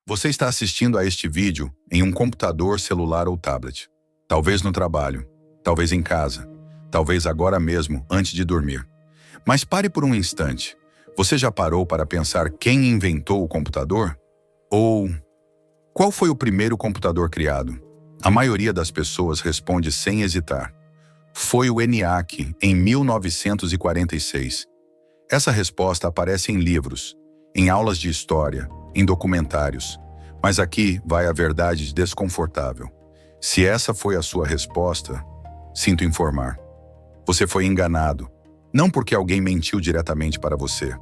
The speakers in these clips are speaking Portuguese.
Você está assistindo a este vídeo em um computador, celular ou tablet. Talvez no trabalho, talvez em casa, talvez agora mesmo, antes de dormir. Mas pare por um instante. Você já parou para pensar quem inventou o computador? Ou qual foi o primeiro computador criado? A maioria das pessoas responde sem hesitar. Foi o ENIAC, em 1946. Essa resposta aparece em livros, em aulas de história, em documentários. Mas aqui vai a verdade desconfortável. Se essa foi a sua resposta, sinto informar. Você foi enganado, não porque alguém mentiu diretamente para você,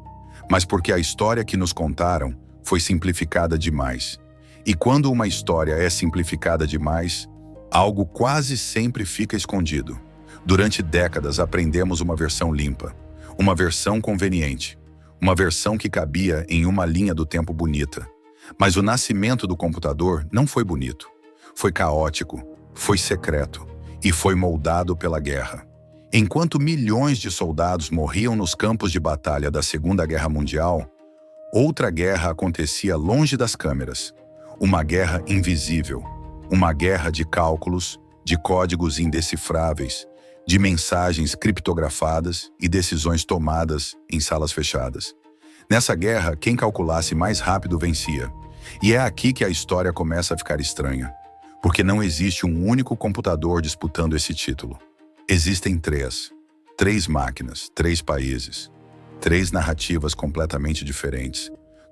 mas porque a história que nos contaram foi simplificada demais. E quando uma história é simplificada demais, algo quase sempre fica escondido. Durante décadas aprendemos uma versão limpa, uma versão conveniente, uma versão que cabia em uma linha do tempo bonita. Mas o nascimento do computador não foi bonito. Foi caótico, foi secreto e foi moldado pela guerra. Enquanto milhões de soldados morriam nos campos de batalha da Segunda Guerra Mundial, outra guerra acontecia longe das câmeras. Uma guerra invisível, uma guerra de cálculos, de códigos indecifráveis, de mensagens criptografadas e decisões tomadas em salas fechadas. Nessa guerra, quem calculasse mais rápido vencia. E é aqui que a história começa a ficar estranha, porque não existe um único computador disputando esse título. Existem três máquinas, 3 países, 3 narrativas completamente diferentes,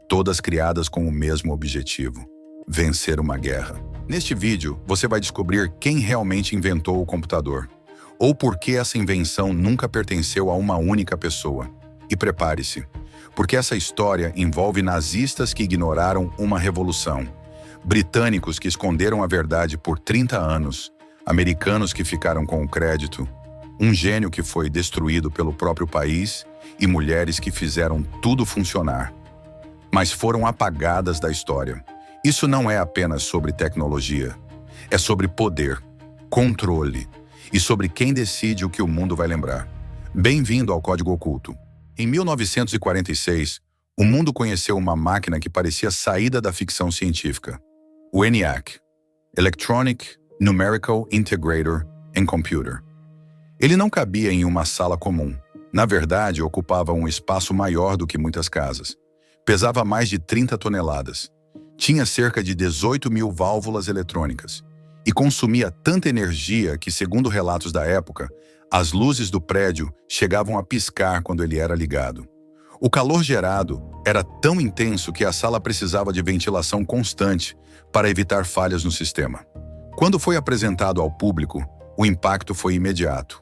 todas criadas com o mesmo objetivo: vencer uma guerra. Neste vídeo, você vai descobrir quem realmente inventou o computador, ou por que essa invenção nunca pertenceu a uma única pessoa. E prepare-se, porque essa história envolve nazistas que ignoraram uma revolução, britânicos que esconderam a verdade por 30 anos, americanos que ficaram com o crédito, um gênio que foi destruído pelo próprio país e mulheres que fizeram tudo funcionar, mas foram apagadas da história. Isso não é apenas sobre tecnologia, é sobre poder, controle e sobre quem decide o que o mundo vai lembrar. Bem-vindo ao Código Oculto. Em 1946, o mundo conheceu uma máquina que parecia saída da ficção científica. O ENIAC, Electronic Numerical Integrator and Computer. Ele não cabia em uma sala comum. Na verdade, ocupava um espaço maior do que muitas casas. Pesava mais de 30 toneladas. Tinha cerca de 18 mil válvulas eletrônicas. E consumia tanta energia que, segundo relatos da época, as luzes do prédio chegavam a piscar quando ele era ligado. O calor gerado era tão intenso que a sala precisava de ventilação constante para evitar falhas no sistema. Quando foi apresentado ao público, o impacto foi imediato.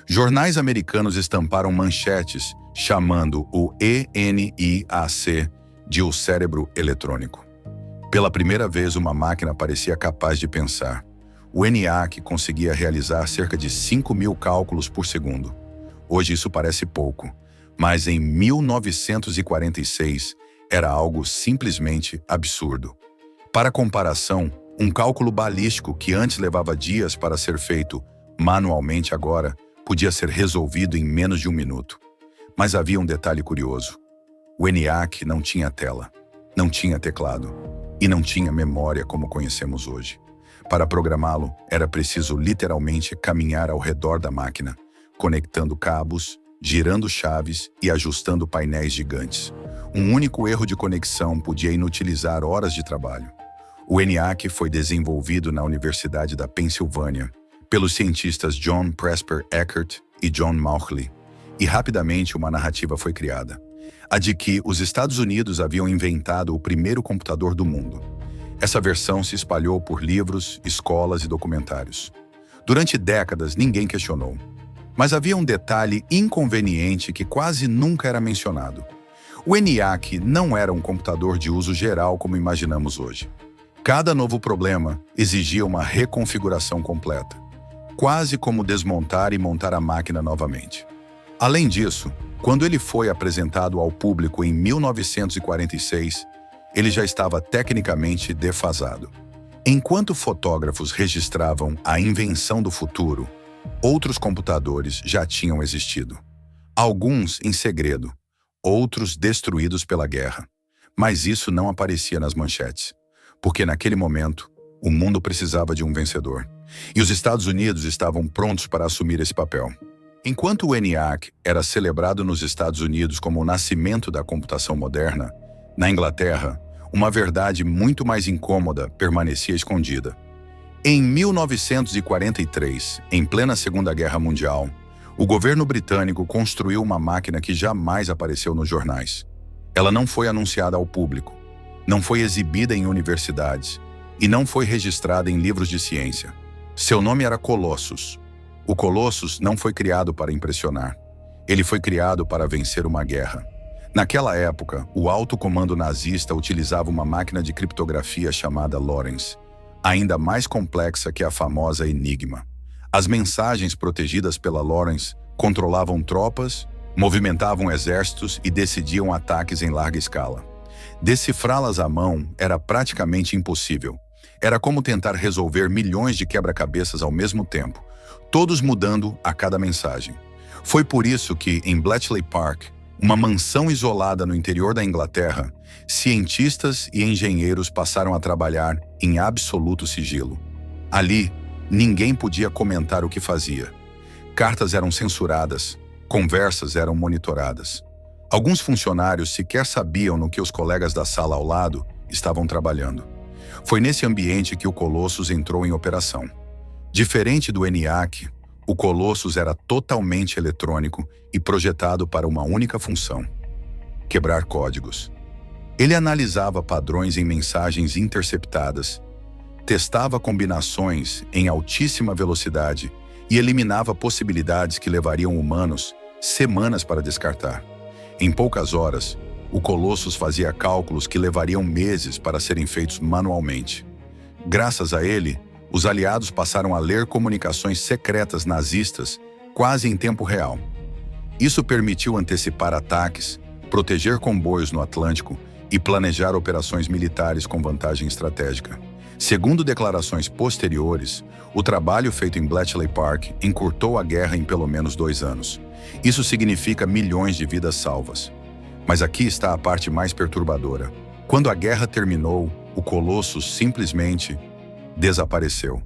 Jornais americanos estamparam manchetes chamando o ENIAC de o cérebro eletrônico. Pela primeira vez, uma máquina parecia capaz de pensar. O ENIAC conseguia realizar cerca de 5 mil cálculos por segundo. Hoje isso parece pouco, mas em 1946 era algo simplesmente absurdo. Para comparação, um cálculo balístico que antes levava dias para ser feito manualmente agora podia ser resolvido em menos de 1 minuto. Mas havia um detalhe curioso. O ENIAC não tinha tela, não tinha teclado e não tinha memória como conhecemos hoje. Para programá-lo, era preciso literalmente caminhar ao redor da máquina, conectando cabos, girando chaves e ajustando painéis gigantes. Um único erro de conexão podia inutilizar horas de trabalho. O ENIAC foi desenvolvido na Universidade da Pensilvânia pelos cientistas John Presper Eckert e John Mauchly, e rapidamente uma narrativa foi criada, a de que os Estados Unidos haviam inventado o primeiro computador do mundo. Essa versão se espalhou por livros, escolas e documentários. Durante décadas, ninguém questionou. Mas havia um detalhe inconveniente que quase nunca era mencionado. O ENIAC não era um computador de uso geral como imaginamos hoje. Cada novo problema exigia uma reconfiguração completa, quase como desmontar e montar a máquina novamente. Além disso, quando ele foi apresentado ao público em 1946, ele já estava tecnicamente defasado. Enquanto fotógrafos registravam a invenção do futuro, outros computadores já tinham existido. Alguns em segredo, outros destruídos pela guerra. Mas isso não aparecia nas manchetes. porque naquele momento, o mundo precisava de um vencedor. E os Estados Unidos estavam prontos para assumir esse papel. Enquanto o ENIAC era celebrado nos Estados Unidos como o nascimento da computação moderna, na Inglaterra, uma verdade muito mais incômoda permanecia escondida. Em 1943, em plena Segunda Guerra Mundial, o governo britânico construiu uma máquina que jamais apareceu nos jornais. Ela não foi anunciada ao público, não foi exibida em universidades e não foi registrada em livros de ciência. Seu nome era Colossus. O Colossus não foi criado para impressionar. Ele foi criado para vencer uma guerra. Naquela época, o alto comando nazista utilizava uma máquina de criptografia chamada Lorentz, ainda mais complexa que a famosa Enigma. As mensagens protegidas pela Lorentz controlavam tropas, movimentavam exércitos e decidiam ataques em larga escala. Decifrá-las à mão era praticamente impossível. Era como tentar resolver milhões de quebra-cabeças ao mesmo tempo, todos mudando a cada mensagem. Foi por isso que, em Bletchley Park, uma mansão isolada no interior da Inglaterra, cientistas e engenheiros passaram a trabalhar em absoluto sigilo. Ali, ninguém podia comentar o que fazia. Cartas eram censuradas, conversas eram monitoradas. Alguns funcionários sequer sabiam no que os colegas da sala ao lado estavam trabalhando. Foi nesse ambiente que o Colossus entrou em operação. Diferente do ENIAC, o Colossus era totalmente eletrônico e projetado para uma única função: quebrar códigos. Ele analisava padrões em mensagens interceptadas, testava combinações em altíssima velocidade e eliminava possibilidades que levariam humanos semanas para descartar. Em poucas horas, o Colossus fazia cálculos que levariam meses para serem feitos manualmente. Graças a ele, os aliados passaram a ler comunicações secretas nazistas quase em tempo real. Isso permitiu antecipar ataques, proteger comboios no Atlântico e planejar operações militares com vantagem estratégica. Segundo declarações posteriores, o trabalho feito em Bletchley Park encurtou a guerra em pelo menos 2 anos. Isso significa milhões de vidas salvas. Mas aqui está a parte mais perturbadora. Quando a guerra terminou, o Colossus simplesmente desapareceu.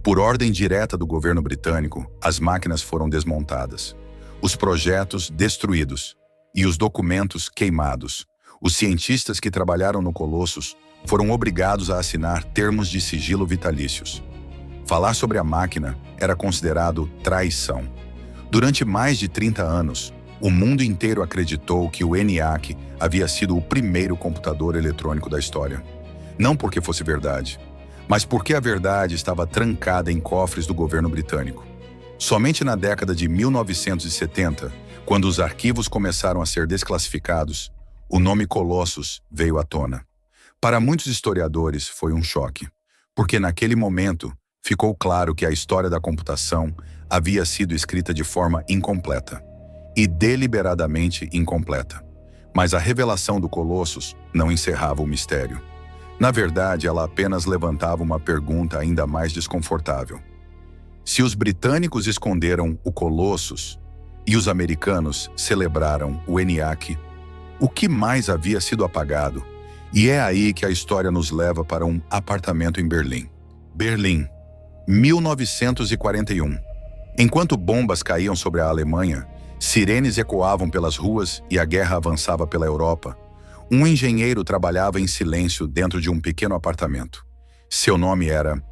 Por ordem direta do governo britânico, as máquinas foram desmontadas, os projetos destruídos e os documentos queimados. Os cientistas que trabalharam no Colossus foram obrigados a assinar termos de sigilo vitalícios. Falar sobre a máquina era considerado traição. Durante mais de 30 anos, o mundo inteiro acreditou que o ENIAC havia sido o primeiro computador eletrônico da história. Não porque fosse verdade, mas porque a verdade estava trancada em cofres do governo britânico. Somente na década de 1970, quando os arquivos começaram a ser desclassificados, o nome Colossus veio à tona. Para muitos historiadores foi um choque, porque naquele momento ficou claro que a história da computação havia sido escrita de forma incompleta, e deliberadamente incompleta. Mas a revelação do Colossus não encerrava o mistério. Na verdade, ela apenas levantava uma pergunta ainda mais desconfortável. Se os britânicos esconderam o Colossus e os americanos celebraram o ENIAC, o que mais havia sido apagado? E é aí que a história nos leva para um apartamento em Berlim. Berlim, 1941. Enquanto bombas caíam sobre a Alemanha, sirenes ecoavam pelas ruas e a guerra avançava pela Europa, um engenheiro trabalhava em silêncio dentro de um pequeno apartamento. Seu nome era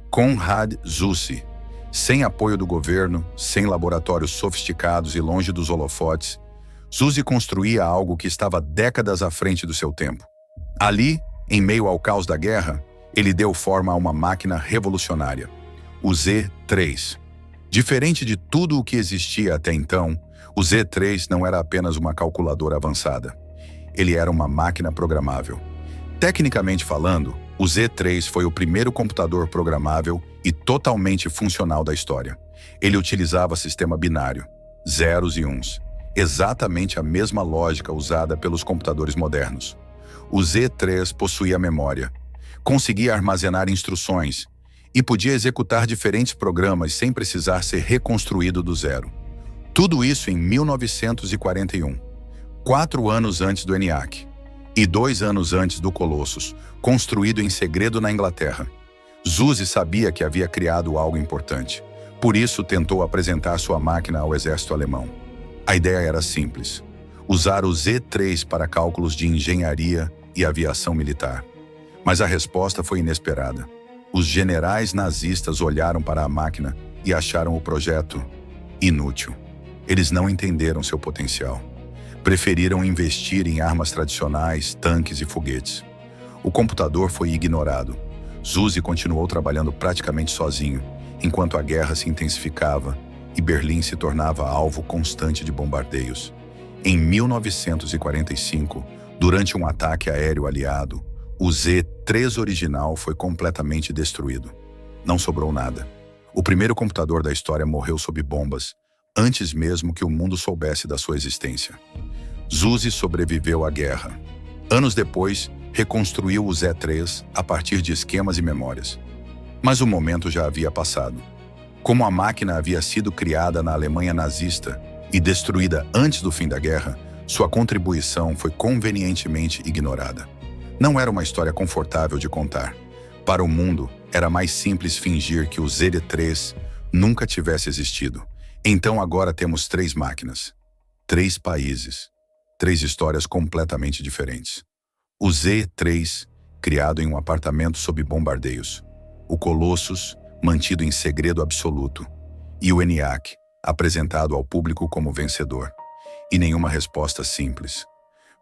Konrad Zuse. Sem apoio do governo, sem laboratórios sofisticados e longe dos holofotes, Zuse construía algo que estava décadas à frente do seu tempo. Ali, em meio ao caos da guerra, ele deu forma a uma máquina revolucionária, o Z3. Diferente de tudo o que existia até então, o Z3 não era apenas uma calculadora avançada. Ele era uma máquina programável. Tecnicamente falando, o Z3 foi o primeiro computador programável e totalmente funcional da história. Ele utilizava sistema binário, zeros e uns, exatamente a mesma lógica usada pelos computadores modernos. O Z3 possuía memória, conseguia armazenar instruções e podia executar diferentes programas sem precisar ser reconstruído do zero. Tudo isso em 1941, 4 anos antes do ENIAC. E 2 anos antes do Colossus, construído em segredo na Inglaterra. Zuzi sabia que havia criado algo importante. Por isso, tentou apresentar sua máquina ao exército alemão. A ideia era simples: usar o Z3 para cálculos de engenharia e aviação militar. Mas a resposta foi inesperada. Os generais nazistas olharam para a máquina e acharam o projeto inútil. Eles não entenderam seu potencial. Preferiram investir em armas tradicionais, tanques e foguetes. O computador foi ignorado. Zuzi continuou trabalhando praticamente sozinho, enquanto a guerra se intensificava e Berlim se tornava alvo constante de bombardeios. Em 1945, durante um ataque aéreo aliado, o Z3 original foi completamente destruído. Não sobrou nada. O primeiro computador da história morreu sob bombas, antes mesmo que o mundo soubesse da sua existência. Zuzi sobreviveu à guerra. Anos depois, reconstruiu o Z3 a partir de esquemas e memórias. Mas o momento já havia passado. Como a máquina havia sido criada na Alemanha nazista e destruída antes do fim da guerra, sua contribuição foi convenientemente ignorada. Não era uma história confortável de contar. Para o mundo, era mais simples fingir que o Z3 nunca tivesse existido. Então agora temos 3 máquinas, 3 países, 3 histórias completamente diferentes. O Z3, criado em um apartamento sob bombardeios. O Colossus, mantido em segredo absoluto. E o ENIAC, apresentado ao público como vencedor. E nenhuma resposta simples.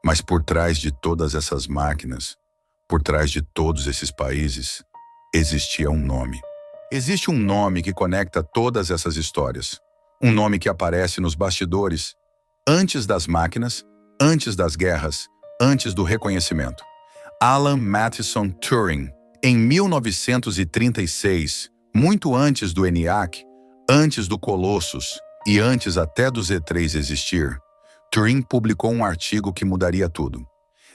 Mas por trás de todas essas máquinas, por trás de todos esses países, existia um nome. Existe um nome que conecta todas essas histórias. Um nome que aparece nos bastidores, antes das máquinas, antes das guerras, antes do reconhecimento. Alan Matheson Turing, em 1936, muito antes do ENIAC, antes do Colossus e antes até do Z3 existir, Turing publicou um artigo que mudaria tudo.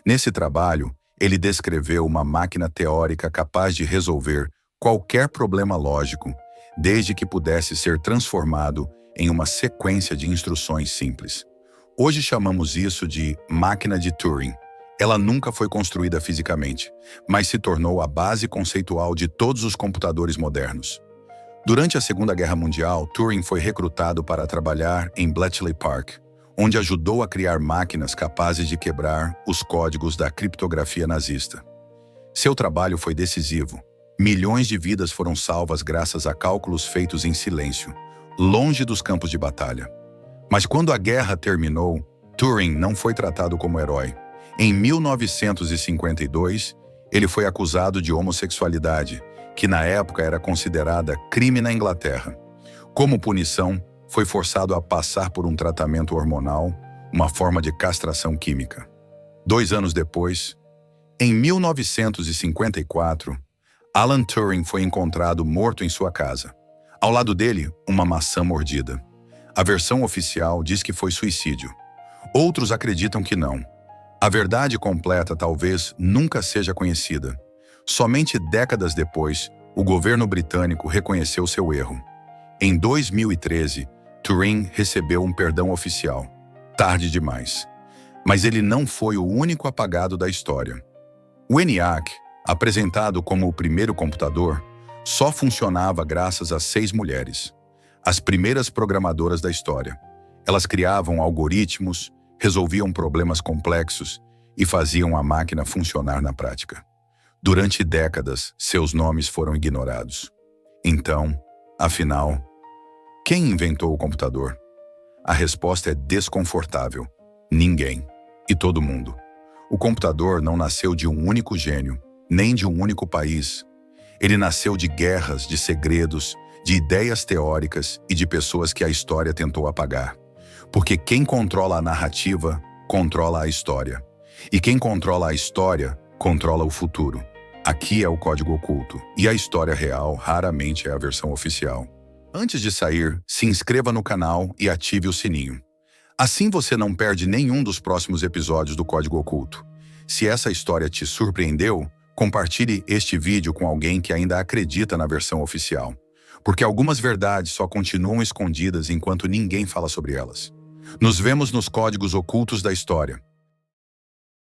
Nesse trabalho, ele descreveu uma máquina teórica capaz de resolver qualquer problema lógico, desde que pudesse ser transformado em uma sequência de instruções simples. Hoje chamamos isso de máquina de Turing. Ela nunca foi construída fisicamente, mas se tornou a base conceitual de todos os computadores modernos. Durante a Segunda Guerra Mundial, Turing foi recrutado para trabalhar em Bletchley Park, onde ajudou a criar máquinas capazes de quebrar os códigos da criptografia nazista. Seu trabalho foi decisivo. Milhões de vidas foram salvas graças a cálculos feitos em silêncio, longe dos campos de batalha. Mas quando a guerra terminou, Turing não foi tratado como herói. Em 1952, ele foi acusado de homossexualidade, que na época era considerada crime na Inglaterra. Como punição, foi forçado a passar por um tratamento hormonal, uma forma de castração química. 2 anos depois, em 1954, Alan Turing foi encontrado morto em sua casa. Ao lado dele, uma maçã mordida. A versão oficial diz que foi suicídio. Outros acreditam que não. A verdade completa talvez nunca seja conhecida. Somente décadas depois, o governo britânico reconheceu seu erro. Em 2013, Turing recebeu um perdão oficial. Tarde demais. Mas ele não foi o único apagado da história. O ENIAC, apresentado como o primeiro computador, só funcionava graças a 6 mulheres, as primeiras programadoras da história. Elas criavam algoritmos, resolviam problemas complexos e faziam a máquina funcionar na prática. Durante décadas, seus nomes foram ignorados. Então, afinal, quem inventou o computador? A resposta é desconfortável. Ninguém. E todo mundo. O computador não nasceu de um único gênio, nem de um único país. Ele nasceu de guerras, de segredos, de ideias teóricas e de pessoas que a história tentou apagar. Porque quem controla a narrativa, controla a história. E quem controla a história, controla o futuro. Aqui é o código oculto, e a história real raramente é a versão oficial. Antes de sair, se inscreva no canal e ative o sininho. Assim você não perde nenhum dos próximos episódios do Código Oculto. Se essa história te surpreendeu, compartilhe este vídeo com alguém que ainda acredita na versão oficial. Porque algumas verdades só continuam escondidas enquanto ninguém fala sobre elas. Nos vemos nos códigos ocultos da história.